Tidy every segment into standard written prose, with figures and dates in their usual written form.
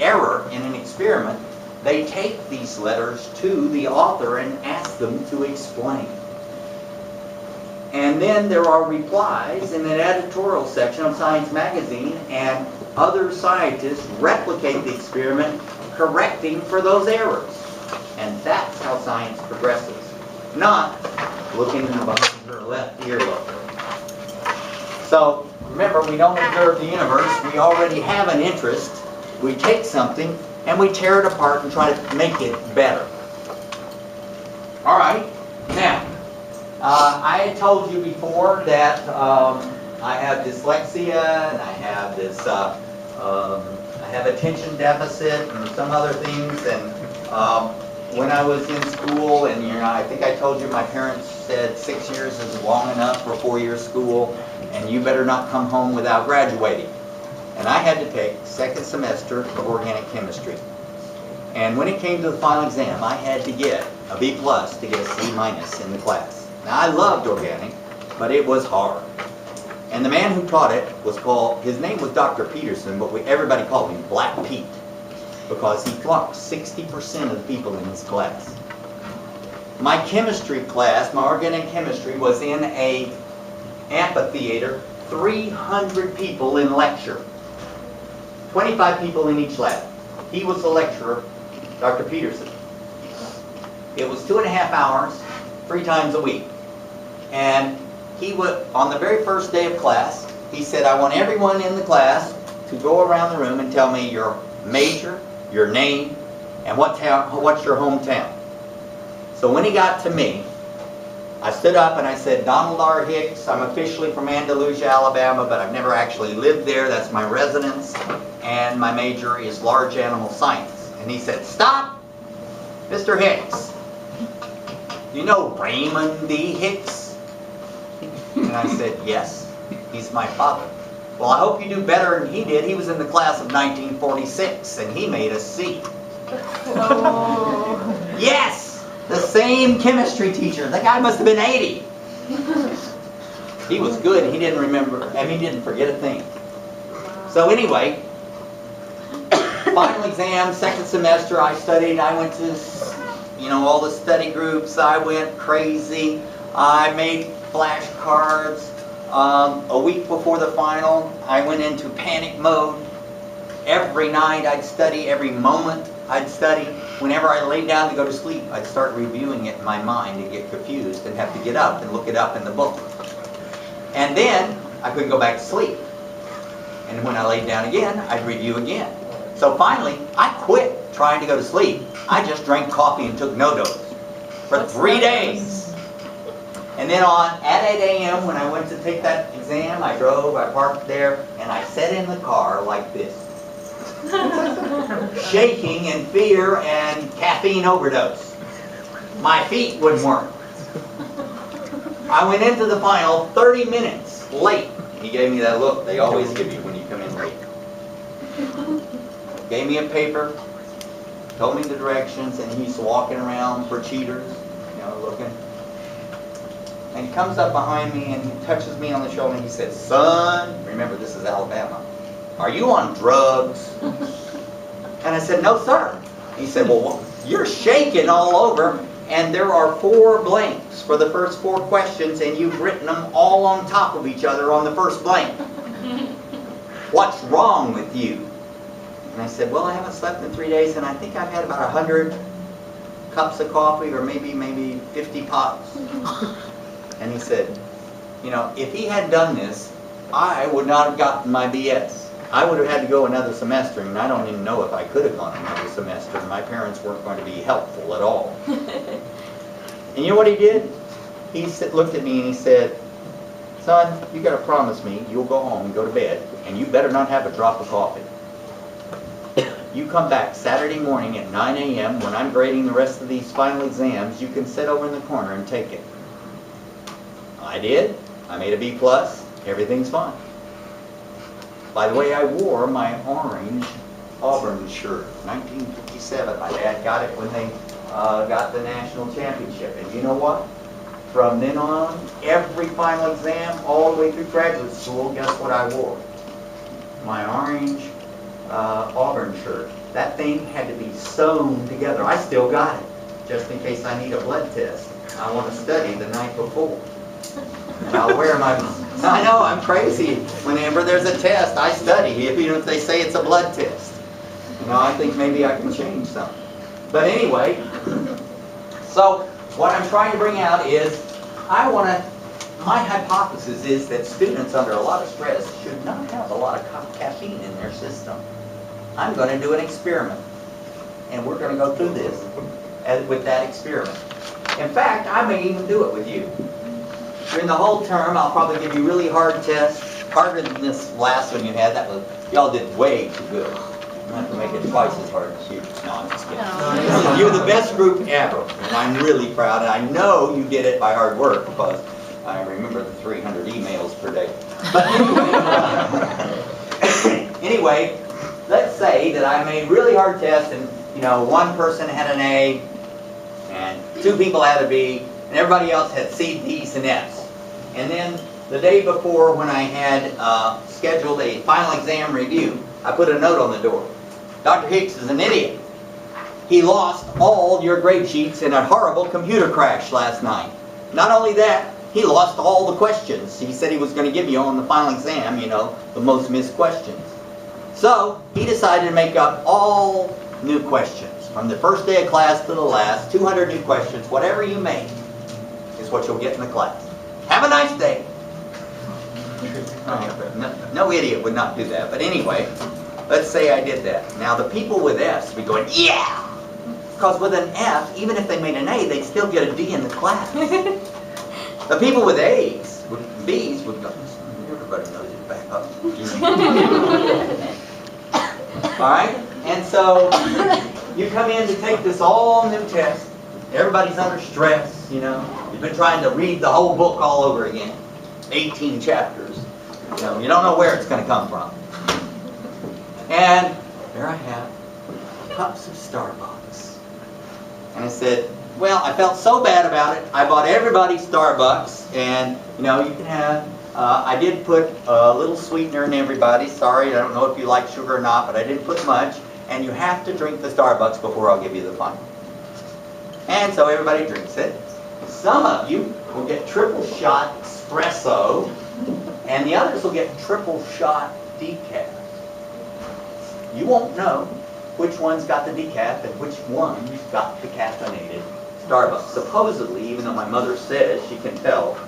error in an experiment, they take these letters to the author and ask them to explain. And then there are replies in an editorial section of Science magazine, and other scientists replicate the experiment, correcting for those errors. And that's how science progresses, not looking behind her left earlobe. So remember, we don't observe the universe. We already have an interest. We take something and we tear it apart and try to make it better. All right. Now, I had told you before that I have dyslexia and I have this, I have attention deficit and some other things. And when I was in school, and I think I told you my parents said 6 years is long enough for 4-year school, and you better not come home without graduating. And I had to take second semester of organic chemistry. And when it came to the final exam, I had to get a B+ to get a C- in the class. Now, I loved organic, but it was hard. And the man who taught it was called, his name was Dr. Peterson, but everybody called him Black Pete, because he flunked 60% of the people in his class. My chemistry class, my organic chemistry, was in a amphitheater, 300 people in lecture, 25 people in each lab. He was the lecturer, Dr. Peterson. It was 2.5 hours, 3 times a week. And he would, on the very first day of class, he said, I want everyone in the class to go around the room and tell me your major, your name, and what's your hometown. So when he got to me, I stood up and I said, Donald R. Hicks, I'm officially from Andalusia, Alabama, but I've never actually lived there. That's my residence. And my major is large animal science. And he said, stop, Mr. Hicks. You know Raymond D. Hicks? And I said, yes, he's my father. Well, I hope you do better than he did. He was in the class of 1946, and he made a C. Oh. Yes! The same chemistry teacher. The guy must have been 80. He was good. He didn't remember. I mean, he didn't forget a thing. So anyway, final exam, second semester, I studied. I went to, all the study groups. I went crazy. I made flashcards. A week before the final, I went into panic mode. Every night I'd study, every moment I'd study. Whenever I laid down to go to sleep, I'd start reviewing it in my mind and get confused and have to get up and look it up in the book. And then I couldn't go back to sleep. And when I laid down again, I'd review again. So finally, I quit trying to go to sleep. I just drank coffee and took NoDoz for 3 days. And then at 8 a.m. when I went to take that exam, I parked there, and I sat in the car like this. Shaking in fear and caffeine overdose. My feet wouldn't work. I went into the final 30 minutes late. He gave me that look they always give you when you come in late. Gave me a paper, told me the directions, and he's walking around for cheaters, looking. And he comes up behind me and he touches me on the shoulder and he says, son, remember this is Alabama, are you on drugs? And I said, no, sir. He said, well, you're shaking all over, and there are 4 blanks for the first 4 questions, and you've written them all on top of each other on the first blank. What's wrong with you? And I said, well, I haven't slept in 3 days, and I think I've had about 100 cups of coffee, or maybe 50 pots. And he said, if he had done this, I would not have gotten my BS. I would have had to go another semester, and I don't even know if I could have gone another semester. My parents weren't going to be helpful at all. And you know what he did? He looked at me and he said, son, you got to promise me you'll go home and go to bed, and you better not have a drop of coffee. You come back Saturday morning at 9 a.m. when I'm grading the rest of these final exams, you can sit over in the corner and take it. I did. I made a B+. Everything's fine. By the way, I wore my orange Auburn shirt, 1957. My dad got it when they got the national championship. And you know what? From then on, every final exam, all the way through graduate school, guess what I wore? My orange Auburn shirt. That thing had to be sewn together. I still got it, just in case I need a blood test. I want to study the night before. And I'll wear my... I know, I'm crazy. Whenever there's a test, I study, even if they say it's a blood test. You know, I think maybe I can change something. But anyway, so what I'm trying to bring out is, my hypothesis is that students under a lot of stress should not have a lot of caffeine in their system. I'm going to do an experiment, and we're going to go through this with that experiment. In fact, I may even do it with you. During the whole term, I'll probably give you really hard tests, harder than this last one you had. That was, y'all did way too good. I'm going to have to make it twice as hard as you. No, I'm just kidding. No. You're the best group ever, and I'm really proud. And I know you did it by hard work, because I remember the 300 emails per day. But anyway, let's say that I made really hard tests, and one person had an A, and 2 people had a B, and everybody else had C, D's, and F's. And then the day before, when I had scheduled a final exam review, I put a note on the door. Dr. Hicks is an idiot. He lost all your grade sheets in a horrible computer crash last night. Not only that, he lost all the questions he said he was going to give you on the final exam, the most missed questions. So he decided to make up all new questions. From the first day of class to the last, 200 new questions. Whatever you make is what you'll get in the class. Have a nice day. No idiot would not do that. But anyway, let's say I did that. Now the people with F's would be going, yeah! Because with an F, even if they made an A, they'd still get a D in the class. The people with A's, with B's, would go, everybody knows it, back up. Alright? And so, you come in to take this all new test. Everybody's under stress, You've been trying to read the whole book all over again. 18 chapters. You don't know where it's going to come from. And there I have cups of Starbucks. And I said, well, I felt so bad about it, I bought everybody Starbucks, and you can have, I did put a little sweetener in everybody. Sorry, I don't know if you like sugar or not, but I didn't put much. And you have to drink the Starbucks before I'll give you the final. And so everybody drinks it. Some of you will get triple shot espresso, and the others will get triple shot decaf. You won't know which one's got the decaf and which one's got the caffeinated Starbucks. Supposedly, even though my mother says she can tell,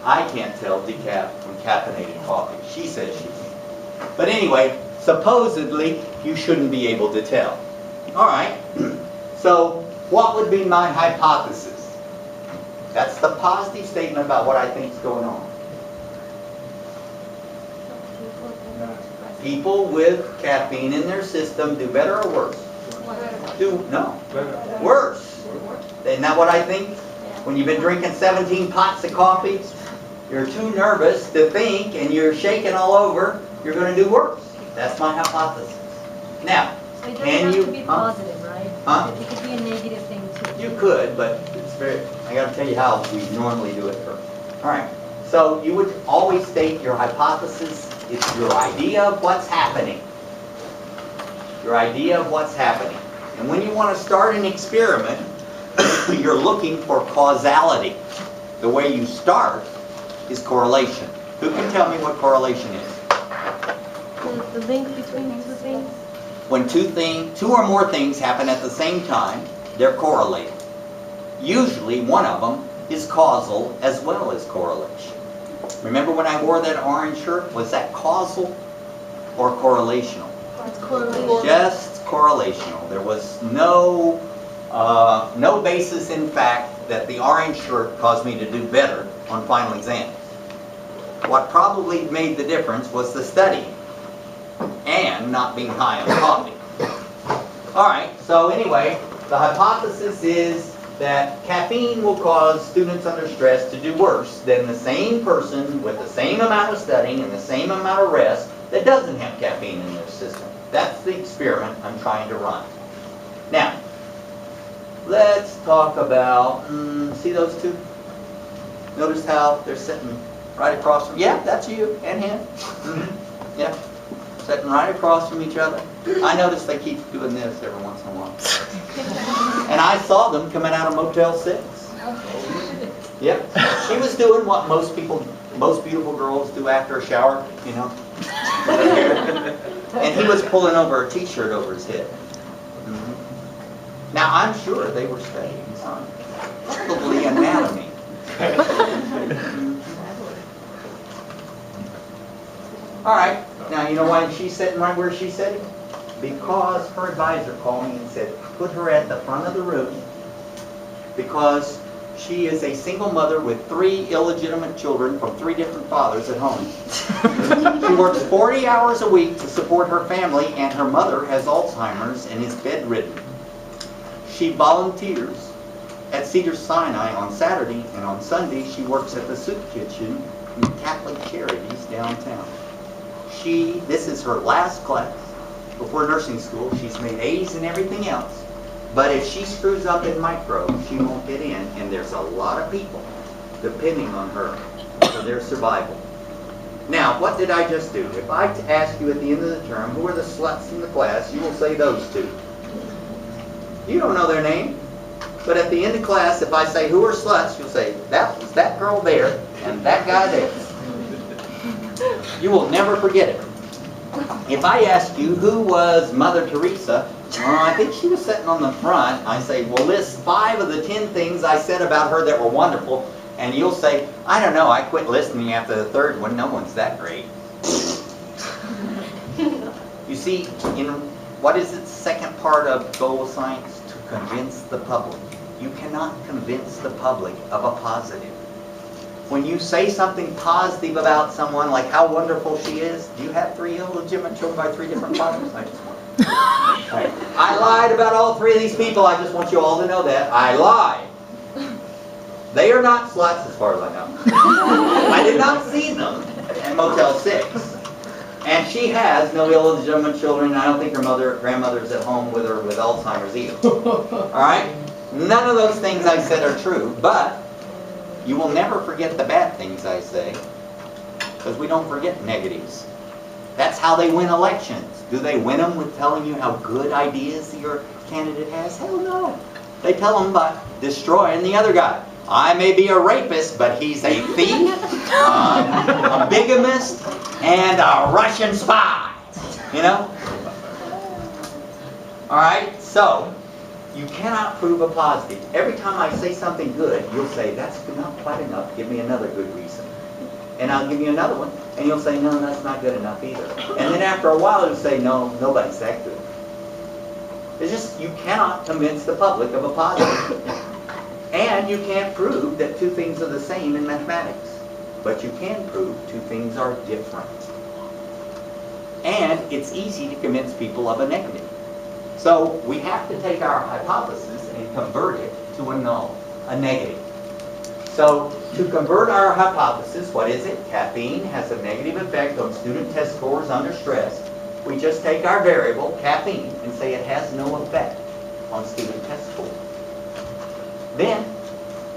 I can't tell decaf from caffeinated coffee. She says she can. But anyway, supposedly, you shouldn't be able to tell. All right, so what would be my hypothesis? That's the positive statement about what I think is going on. People with caffeine in their system do better or worse? Worse. Isn't that what I think? When you've been drinking 17 pots of coffee, you're too nervous to think, and you're shaking all over, you're going to do worse. That's my hypothesis. Now, so it doesn't have to be positive, right? It could be a negative thing too. You could, but it's I got to tell you how we normally do it first. All right. So you would always state your hypothesis is your idea of what's happening. Your idea of what's happening. And when you want to start an experiment, you're looking for causality. The way you start is correlation. Who can tell me what correlation is? The link between two things? When two or more things happen at the same time, they're correlated. Usually one of them is causal as well as correlation. Remember when I wore that orange shirt? Was that causal or correlational? It's correlational. Just correlational. There was no basis in fact that the orange shirt caused me to do better on final exams. What probably made the difference was the studying and not being high on coffee. Alright, so anyway, the hypothesis is that caffeine will cause students under stress to do worse than the same person with the same amount of studying and the same amount of rest that doesn't have caffeine in their system. That's the experiment I'm trying to run. Now, let's talk about, see those two? Notice how they're sitting right across from, yeah, that's you and him. Yeah. sitting right across from each other. I noticed they keep doing this every once in a while. And I saw them coming out of Motel 6. Yep. She was doing what most beautiful girls do after a shower, you know. And he was pulling over a t-shirt over his head. Now, I'm sure they were studying science, probably anatomy. All right. Now, you know why she's sitting right where she's sitting? Because her advisor called me and said, put her at the front of the room because she is a single mother with 3 illegitimate children from 3 different fathers at home. She works 40 hours a week to support her family, and her mother has Alzheimer's and is bedridden. She volunteers at Cedars-Sinai on Saturday, and on Sunday she works at the soup kitchen in Catholic Charities downtown. This is her last class before nursing school. She's made A's and everything else. But if she screws up in micro, she won't get in, and there's a lot of people depending on her for their survival. Now, what did I just do? If I ask you at the end of the term, who are the sluts in the class, you will say those 2. You don't know their name, but at the end of class, if I say, who are sluts, you'll say, that was that girl there and that guy there. You will never forget it. If I ask you, who was Mother Teresa, I think she was sitting on the front. I say, well, list 5 of the 10 things I said about her that were wonderful. And you'll say, I don't know, I quit listening after the 3rd one. No one's that great. You see, what is its second part of goal of science? To convince the public. You cannot convince the public of a positive. When you say something positive about someone, like how wonderful she is, do you have 3 illegitimate children by 3 different fathers? I just want I lied about all 3 of these people. I just want you all to know that. I lied. They are not sluts as far as I know. I did not see them at Motel 6. And she has no illegitimate children. I don't think her grandmother's at home with her with Alzheimer's either. Alright? None of those things I said are true, but you will never forget the bad things I say, because we don't forget negatives. That's how they win elections. Do they win them with telling you how good ideas your candidate has? Hell no. They tell them by destroying the other guy. I may be a rapist, but he's a thief, a bigamist, and a Russian spy. You know? Alright, so you cannot prove a positive. Every time I say something good, you'll say, that's not quite enough. Give me another good reason. And I'll give you another one, and you'll say, no, that's not good enough either. And then after a while, you'll say, no, nobody's that good. It's just, you cannot convince the public of a positive. And you can't prove that 2 things are the same in mathematics. But you can prove 2 things are different. And it's easy to convince people of a negative. So we have to take our hypothesis and convert it to a null, a negative. So to convert our hypothesis, what is it? Caffeine has a negative effect on student test scores under stress. We just take our variable, caffeine, and say it has no effect on student test scores. Then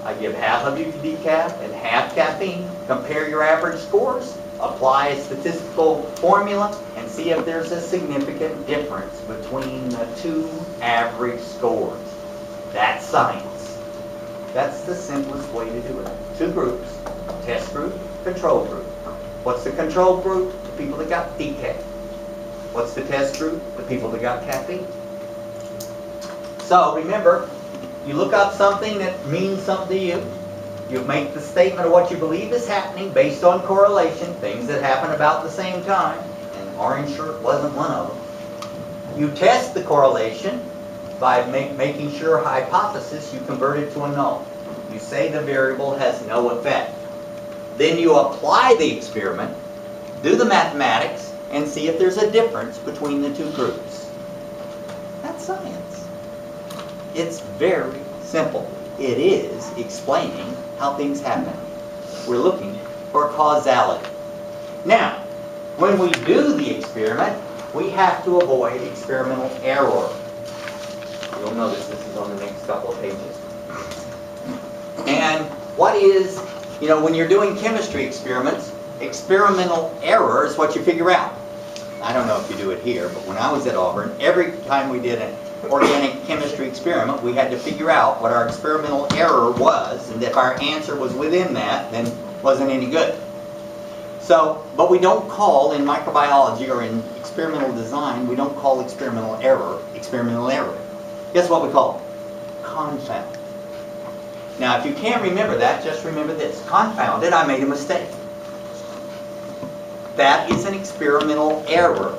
I give half of you decaf and half caffeine. Compare your average scores. Apply a statistical formula and see if there's a significant difference between the 2 average scores. That's science. That's the simplest way to do it. 2 groups, test group, control group. What's the control group? The people that got decaf. What's the test group? The people that got caffeine. So remember, you look up something that means something to you. You make the statement of what you believe is happening based on correlation, things that happen about the same time, and orange shirt wasn't one of them. You test the correlation by making sure hypothesis you convert it to a null. You say the variable has no effect. Then you apply the experiment, do the mathematics, and see if there's a difference between the 2 groups. That's science. It's very simple. It is explaining how things happen. We're looking for causality. Now, when we do the experiment, we have to avoid experimental error. You'll notice this is on the next couple of pages. And what is, when you're doing chemistry experiments, experimental error is what you figure out. I don't know if you do it here, but when I was at Auburn, every time we did an organic chemistry experiment, we had to figure out what our experimental error was, and if our answer was within that, then it wasn't any good. So, but we don't call, in microbiology or in experimental design, we don't call experimental error. Guess what we call it? Confound. Now, if you can't remember that, just remember this. Confounded, I made a mistake. That is an experimental error.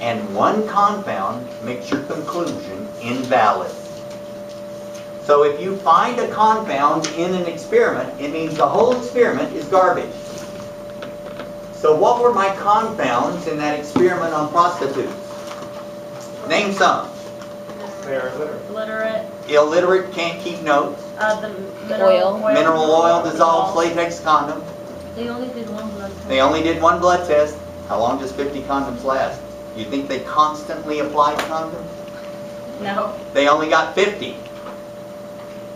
And one confound makes your conclusion invalid. So if you find a confound in an experiment, it means the whole experiment is garbage. So what were my confounds in that experiment on prostitutes? Name some. They're illiterate. Illiterate, can't keep notes. The mineral oil. Mineral oil dissolves latex condom. They only did one blood test. They only did one blood test. How long does 50 condoms last? You think they constantly applied condoms? No. They only got 50.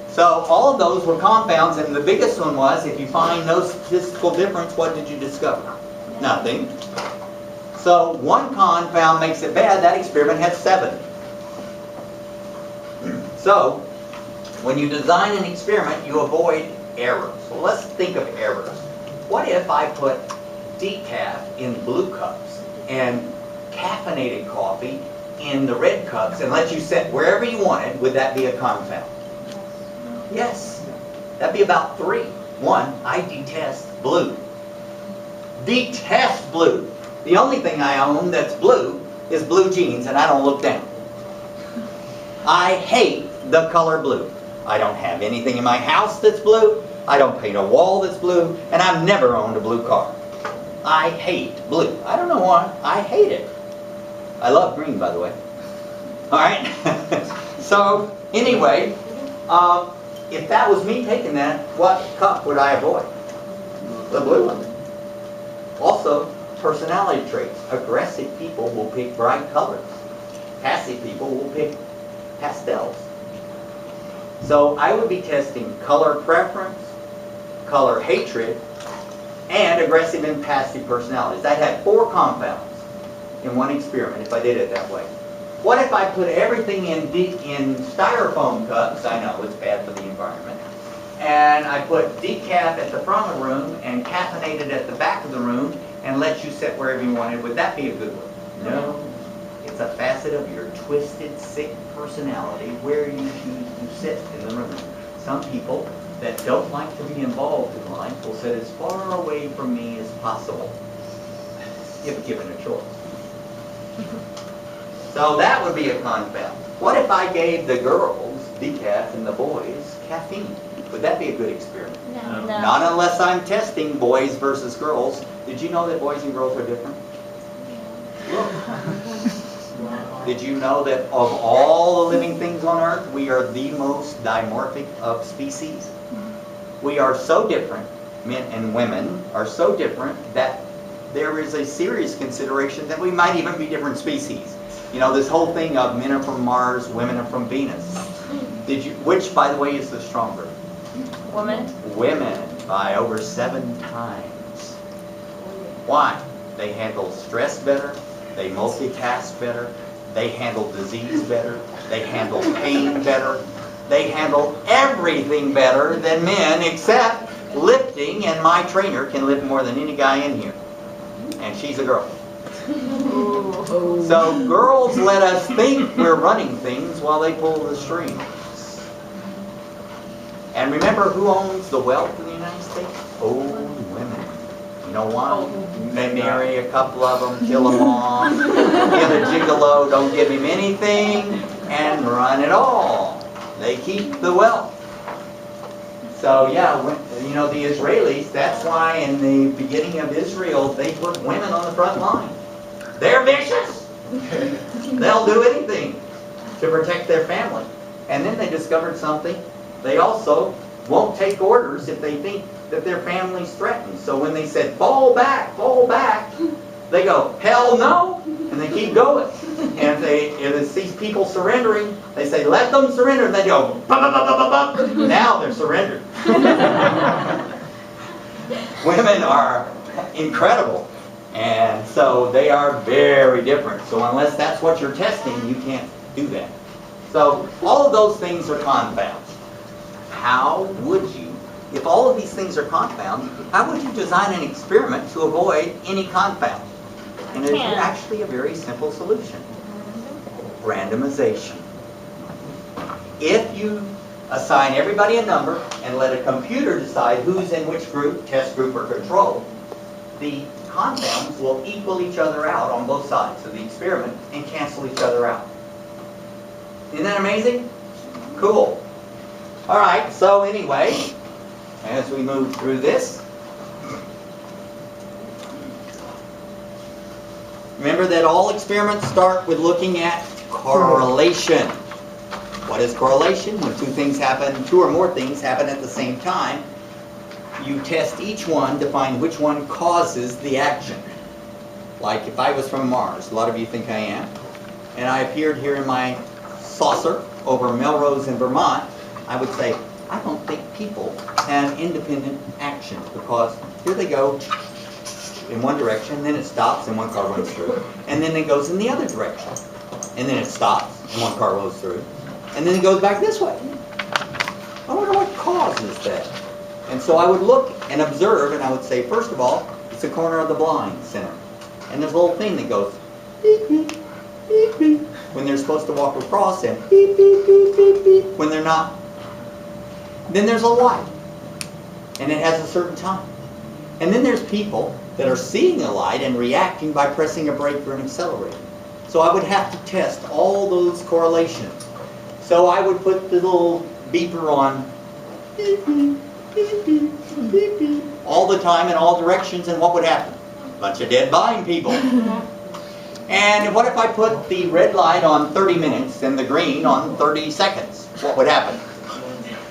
So all of those were confounds, and the biggest one was, if you find no statistical difference, what did you discover? Nothing. So one confound makes it bad. That experiment had 7. So when you design an experiment, you avoid errors. So let's think of errors. What if I put decaf in blue cups and caffeinated coffee in the red cups and let you set wherever you wanted? Would that be a confound? Yes. That'd be about 3. 1, I detest blue. Detest blue. The only thing I own that's blue is blue jeans, and I don't look down. I hate the color blue. I don't have anything in my house that's blue. I don't paint a wall that's blue, and I've never owned a blue car. I hate blue. I don't know why. I hate it. I love green, by the way. All right? So, anyway, if that was me taking that, what cup would I avoid? The blue one. Also, personality traits. Aggressive people will pick bright colors. Passive people will pick pastels. So I would be testing color preference, color hatred, and aggressive and passive personalities. I had 4 compounds in one experiment if I did it that way. What if I put everything in styrofoam cups? I know it's bad for the environment. And I put decaf at the front of the room and caffeinated at the back of the room and let you sit wherever you wanted. Would that be a good one? No. It's a facet of your twisted, sick personality where you choose to sit in the room. Some people that don't like to be involved in life will sit as far away from me as possible if given a choice. So that would be a confound. What if I gave the girls decaf and the boys caffeine? Would that be a good experiment? No. Not unless I'm testing boys versus girls. Did you know that boys and girls are different? Look. Did you know that of all the living things on earth, we are the most dimorphic of species? We are so different, men and women are so different that there is a serious consideration that we might even be different species. You know, this whole thing of men are from Mars, women are from Venus. Which, by the way, is the stronger? Women. Women, by over 7 times. Why? They handle stress better, they multitask better, they handle disease better, they handle pain better, they handle everything better than men except lifting, and my trainer can lift more than any guy in here. And she's a girl. So girls let us think we're running things while they pull the strings. And remember who owns the wealth in the United States? Old women. You know why? They marry a couple of them, kill them all, give a gigolo, don't give him anything, and run it all. They keep the wealth. So yeah, you know, the Israelis, that's why in the beginning of Israel, they put women on the front line. They're vicious. They'll do anything to protect their family. And then they discovered something. They also won't take orders if they think that their family's threatened. So when they said, fall back, they go, hell no, and they keep going. And if it's these people surrendering, they say, let them surrender, and they go, bah, bah, bah, bah, bah, bah. Now they're surrendered. Women are incredible. And so they are very different. So unless that's what you're testing, you can't do that. So all of those things are confounds. How would you, if all of these things are confounds, how would you design an experiment to avoid any confound? And it's actually a very simple solution. Randomization. If you assign everybody a number and let a computer decide who's in which group, test group or control, the confounds will equal each other out on both sides of the experiment and cancel each other out. Isn't that amazing? Cool. All right, so anyway, as we move through this, remember that all experiments start with looking at correlation. What is correlation? When two or more things happen at the same time, you test each one to find which one causes the action. Like if I was from Mars, a lot of you think I am, and I appeared here in my saucer over Melrose in Vermont, I would say, I don't think people have independent action, because here they go in one direction, then it stops and one car runs through, and then it goes in the other direction, and then it stops and one car goes through, and then it goes back this way. I wonder what causes that. And so I would look and observe, and I would say, first of all, it's the corner of the blind center. And there's a little thing that goes beep, beep, beep, beep, when they're supposed to walk across, and beep, beep, beep, beep, beep, when they're not. Then there's a light, and it has a certain time. And then there's people that are seeing a light and reacting by pressing a brake or an accelerator. So I would have to test all those correlations. So I would put the little beeper on beep, beep, beep, beep, beep, beep, all the time in all directions, and what would happen? A bunch of dead blind people. And what if I put the red light on 30 minutes and the green on 30 seconds? What would happen?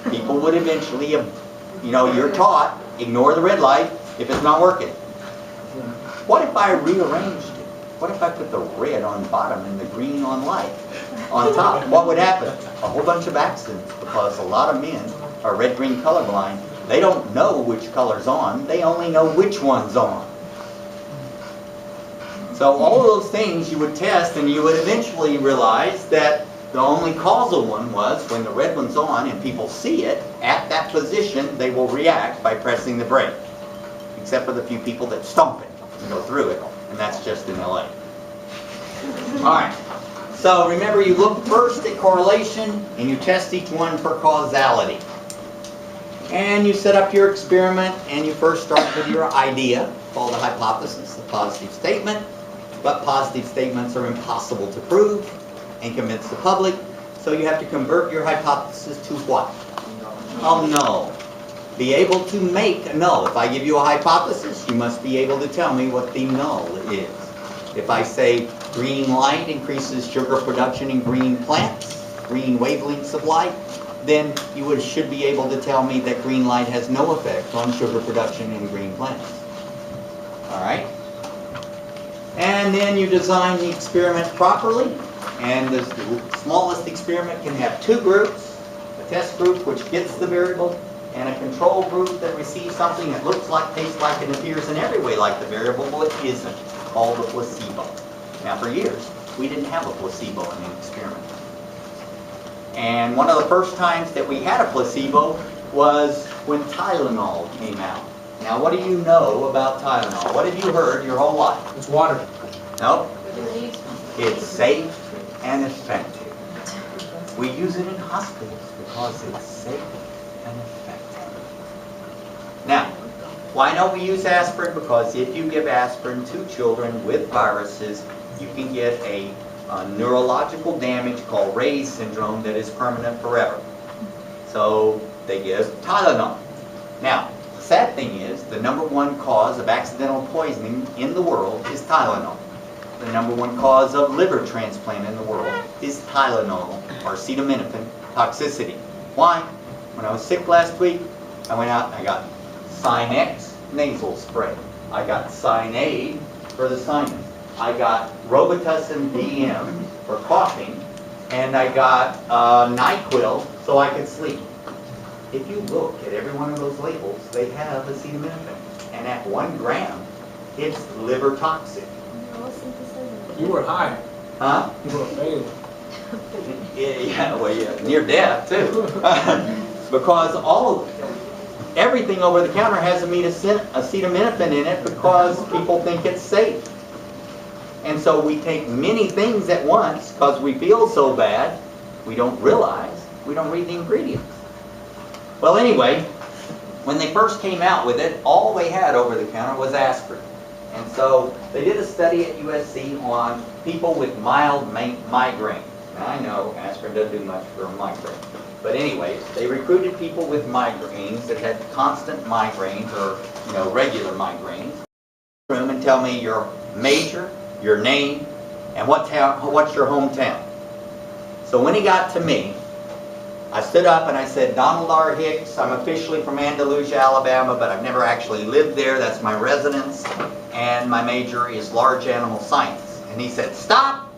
People would eventually, you're taught, ignore the red light if it's not working. What if I rearranged it? What if I put the red on bottom and the green on light on top? What would happen? A whole bunch of accidents, because a lot of men are red-green colorblind. They don't know which color's on. They only know which one's on. So all of those things you would test, and you would eventually realize that the only causal one was when the red one's on and people see it, at that position they will react by pressing the brake. Except for the few people that stomp it and go through it, and that's just in LA. Alright, so remember, you look first at correlation and you test each one for causality. And you set up your experiment, and you first start with your idea, called a hypothesis, a positive statement. But positive statements are impossible to prove and convince the public, so you have to convert your hypothesis to what? A null. Be able to make a null. If I give you a hypothesis, you must be able to tell me what the null is. If I say green light increases sugar production in green plants, green wavelengths of light, then you should be able to tell me that green light has no effect on sugar production in green plants. Alright? And then you design the experiment properly, and the smallest experiment can have two groups, a test group which gets the variable, and a control group that receives something that looks like, tastes like, and appears in every way like the variable, but it isn't, called the placebo. Now for years, we didn't have a placebo in an experiment. And one of the first times that we had a placebo was when Tylenol came out. Now what do you know about Tylenol? What have you heard your whole life? It's water. No. It's safe and effective. We use it in hospitals because it's safe and effective. Now, why don't we use aspirin? Because if you give aspirin to children with viruses, you can get a neurological damage called Ray's syndrome that is permanent forever. So they give Tylenol. Now, the sad thing is, the #1 cause of accidental poisoning in the world is Tylenol. The #1 cause of liver transplant in the world is Tylenol, or acetaminophen toxicity. Why? When I was sick last week, I went out and I got Sinex nasal spray. I got Sinead for the sinus. I got Robitussin DM for coughing, and I got NyQuil so I could sleep. If you look at every one of those labels, they have acetaminophen. And at 1 gram, It's liver toxic. You were high. Huh? You were faded. Yeah, well, yeah, near death too. Because everything over the counter has acetaminophen in it because people think it's safe. And so we take many things at once because we feel so bad, we don't realize, we don't read the ingredients. Well, anyway, when they first came out with it, all they had over the counter was aspirin. And so they did a study at USC on people with mild migraine. Now I know aspirin doesn't do much for a migraine. But anyway, they recruited people with migraines that had constant migraines or, regular migraines. Room and tell me your major, your name, and what's your hometown. So when he got to me, I stood up and I said, Donald R. Hicks, I'm officially from Andalusia, Alabama, but I've never actually lived there. That's my residence. And my major is large animal science. And he said, stop,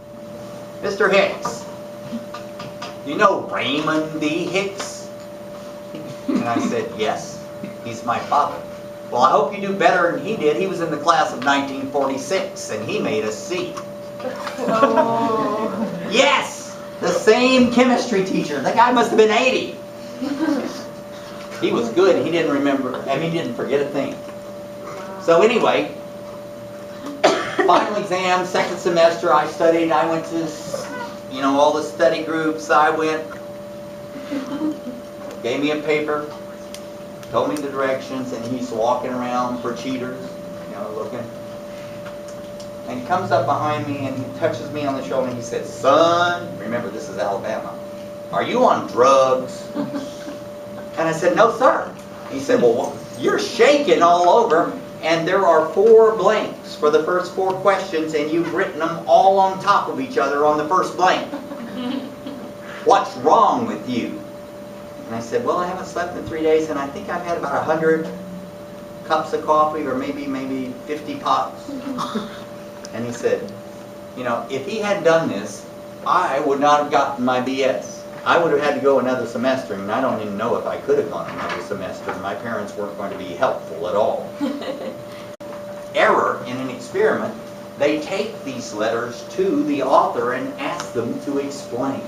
Mr. Hicks. You know Raymond D. Hicks? And I said, yes, he's my father. Well, I hope you do better than he did. He was in the class of 1946, and he made a C. Oh. Yes! The same chemistry teacher. The guy must have been 80. He was good. He didn't remember, he didn't forget a thing. So anyway, final exam, second semester, I studied. I went to, all the study groups. I went, gave me a paper, told me the directions, and he's walking around for cheaters, looking. And he comes up behind me and he touches me on the shoulder and he said, son, remember this is Alabama, are you on drugs? And I said, no, sir. He said, well, you're shaking all over, and there are 4 blanks for the first 4 questions, and you've written them all on top of each other on the first blank. What's wrong with you? And I said, well, I haven't slept in 3 days, and I think I've had about 100 cups of coffee, or maybe 50 pots. And he said, if he had done this, I would not have gotten my BS. I would have had to go another semester, and I don't even know if I could have gone another semester. My parents weren't going to be helpful at all. Error in an experiment, they take these letters to the author and ask them to explain.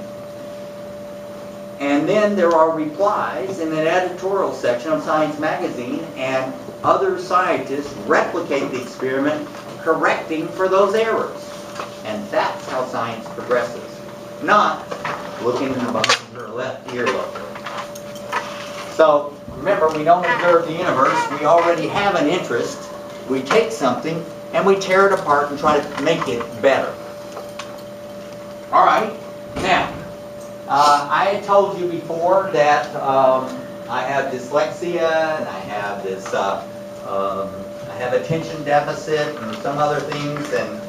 And then there are replies in an editorial section of Science magazine, and other scientists replicate the experiment, correcting for those errors. And that's how science progresses. Not looking in the bottom of her left earlobe. So remember, we don't observe the universe. We already have an interest. We take something and we tear it apart and try to make it better. All right. Now, I had told you before that I have dyslexia and I have this. I have attention deficit and some other things. And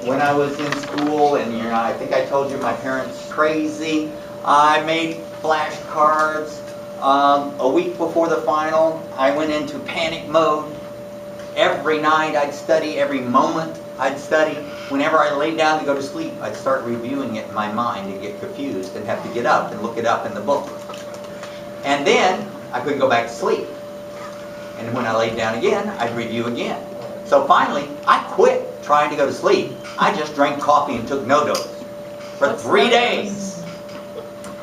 when I was in school, and I think I told you my parents crazy. I made flashcards. A week before the final, I went into panic mode. Every night I'd study, every moment I'd study. Whenever I laid down to go to sleep, I'd start reviewing it in my mind and get confused and have to get up and look it up in the book. And then I couldn't go back to sleep. And when I laid down again, I'd review again. So finally, I quit trying to go to sleep. I just drank coffee and took no-dose for 3 days.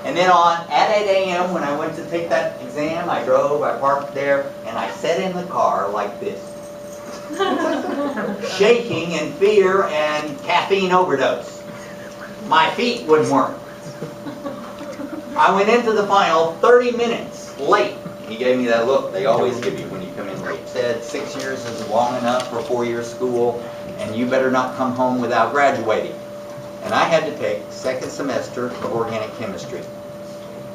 And then at 8 a.m. when I went to take that exam, I parked there, and I sat in the car like this. Shaking in fear and caffeine overdose. My feet wouldn't work. I went into the final 30 minutes late. He gave me that look they always give you when you come in late. He said 6 years is long enough for 4-year school, and you better not come home without graduating. And I had to take second semester of organic chemistry.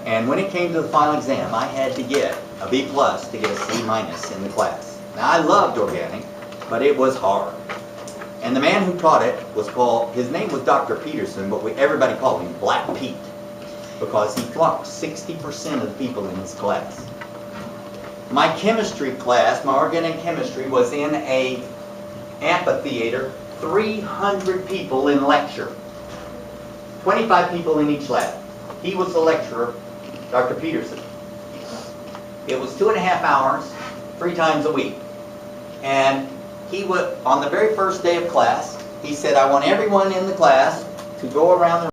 And when it came to the final exam, I had to get a B+ to get a C- in the class. Now I loved organic, but it was hard. And the man who taught it his name was Dr. Peterson, but everybody called him Black Pete, because he flunked 60% of the people in his class. My chemistry class, my organic chemistry, was in an amphitheater, 300 people in lecture, 25 people in each lab. He was the lecturer, Dr. Peterson. It was 2.5 hours, 3 times a week. And he would, on the very first day of class, he said, I want everyone in the class to go around the